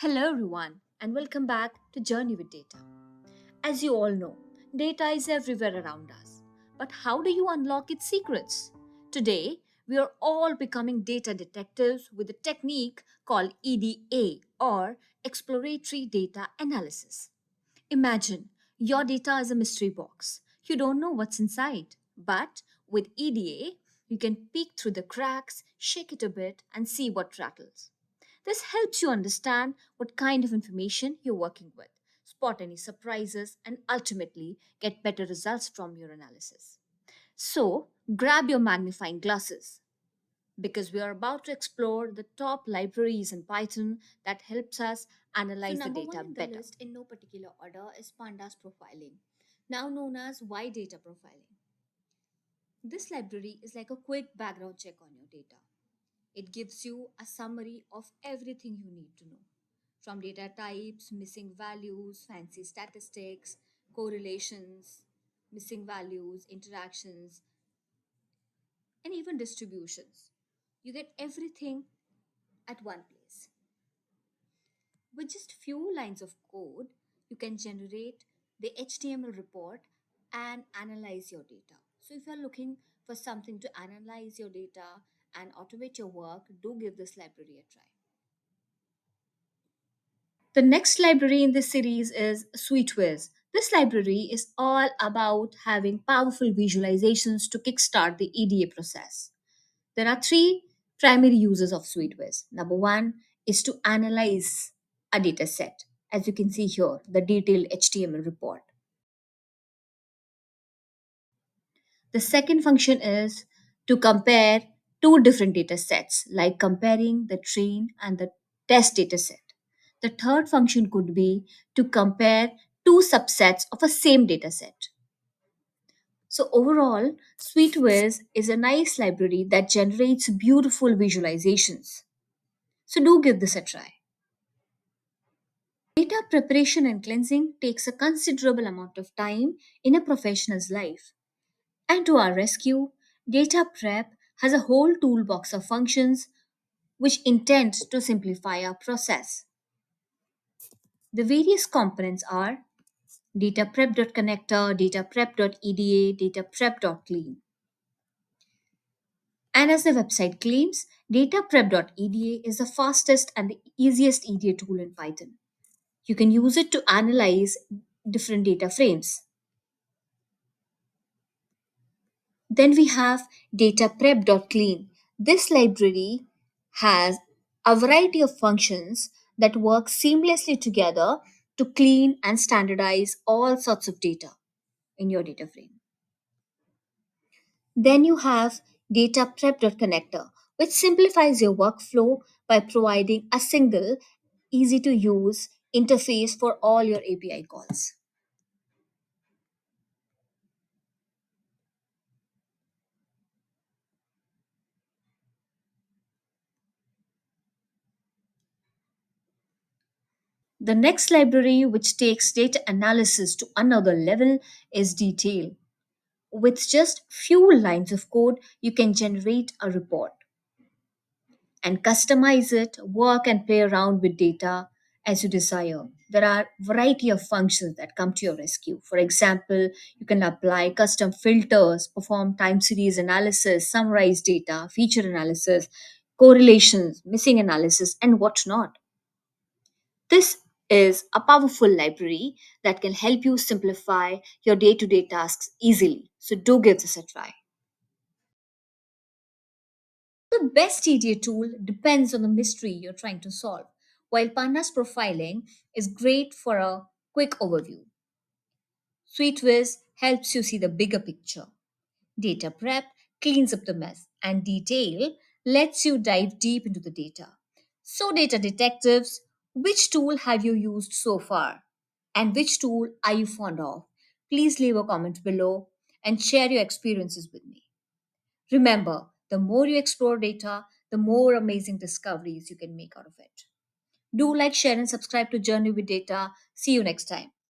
Hello, everyone, and welcome back to Journey with Data. As you all know, data is everywhere around us. But how do you unlock its secrets? Today, we are all becoming data detectives with a technique called EDA or Exploratory Data Analysis. Imagine your data is a mystery box. You don't know what's inside. But with EDA, you can peek through the cracks, shake it a bit, and see what rattles. This helps you understand what kind of information you're working with, spot any surprises, and ultimately get better results from your analysis. So, grab your magnifying glasses because we are about to explore the top libraries in Python that helps us So analyze the number one data in the better. list in no particular order is Pandas profiling, now known as Y data profiling. This library is like a quick background check on your data. It gives you a summary of everything you need to know, from data types, missing values, fancy statistics, correlations, missing values, interactions, and even distributions. You get everything at one place. With just few lines of code, you can generate the HTML report and analyze your data. So if you're looking for something to analyze your data and automate your work, do give this library a try. The next library in this series is SweetWiz. This library is all about having powerful visualizations to kickstart the EDA process. There are three primary uses of SweetWiz. Number one is to analyze a data set. As you can see here, the detailed HTML report. The second function is to compare two different data sets, like comparing the train and the test data set. The third function could be to compare two subsets of a same data set. So overall, SweetWiz is a nice library that generates beautiful visualizations. So do give this a try. Data preparation and cleansing takes a considerable amount of time in a professional's life. And to our rescue, Data Prep has a whole toolbox of functions which intend to simplify our process. The various components are dataprep.connector, dataprep.eda, dataprep.clean. And as the website claims, dataprep.eda is the fastest and the easiest EDA tool in Python. You can use it to analyze different data frames. Then we have dataprep.clean. This library has a variety of functions that work seamlessly together to clean and standardize all sorts of data in your data frame. Then you have dataprep.connector, which simplifies your workflow by providing a single, easy to use interface for all your API calls. The next library, which takes data analysis to another level, is Detail. With just few lines of code, you can generate a report and customize it, work and play around with data as you desire. There are variety of functions that come to your rescue. For example, you can apply custom filters, perform time series analysis, summarize data, feature analysis, correlations, missing analysis, and whatnot. This is a powerful library that can help you simplify your day to day tasks easily. So, do give this a try. The best EDA tool depends on the mystery you're trying to solve, while Pandas profiling is great for a quick overview. SweetWiz helps you see the bigger picture. Data prep cleans up the mess, and detail lets you dive deep into the data. So, data detectives, which tool have you used so far? And which tool are you fond of? Please leave a comment below and share your experiences with me. Remember, the more you explore data, the more amazing discoveries you can make out of it. Do like, share, and subscribe to Journey with Data. See you next time.